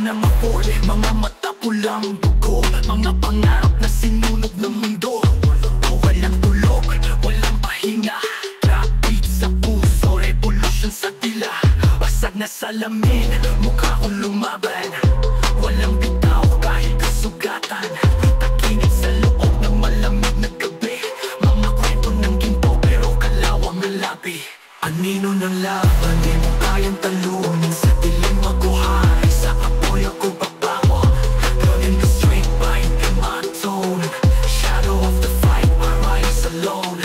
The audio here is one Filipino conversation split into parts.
ng apoy, mga mata pulang dugo, mga pangarap na sinunog ng mundo. Walang tulog, walang pahinga, trap beat sa puso, revolution sa dila. Basag na salamin, mukha kong lumaban, walang bitaw kahit kasugatan. Takinig sa loob ng malamig na gabi, mga kwento ng ginto pero kalawang na labi. Anino ng laban, di mo kayang talunin, sa dilim maguhay, sa apoy ako babawa. Running the street by my tone, shadow of the fight, I rise alone.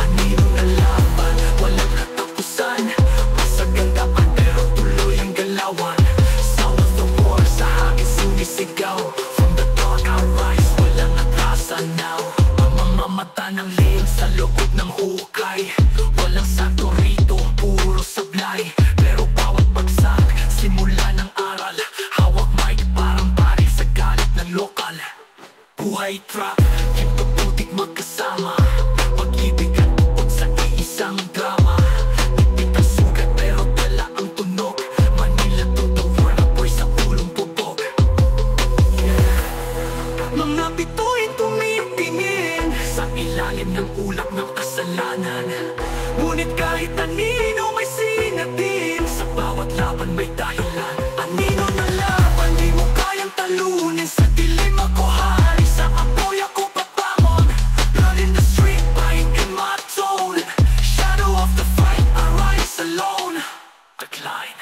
Anino ng laban, walang katapusan, basag ang daan pero tuloy ang galawan. Sound of the war, sa hangin sumisigaw, from the dark I rise, walang atrasan now. Mamamata ng lihim sa loob ng hukay, walang sakto rito, puro sablay. Pero bawat bagsak, simula ng aral, hawak mic parang pari sa galit ng lokal. Buhay trap, hipag-putik magkasama, pag-ibig at bukod sa iisang drama. Ipit ang sugat pero dala ang tunog, Manila to the world, apoy sa ulong bubog. Mga bituin tumitingin sa ilalim ng ulap ng kasalanan, ngunit kahit anino may sinatin, sa bawat laban may dahilan. Anino na laban, di mo kayang talunin, sa dilim ako hari, sa apoy ako pabangon. Blood in the street, buying in my tone, shadow of the fight, I rise alone. Decline.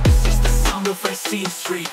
This is the sound of Racine Street.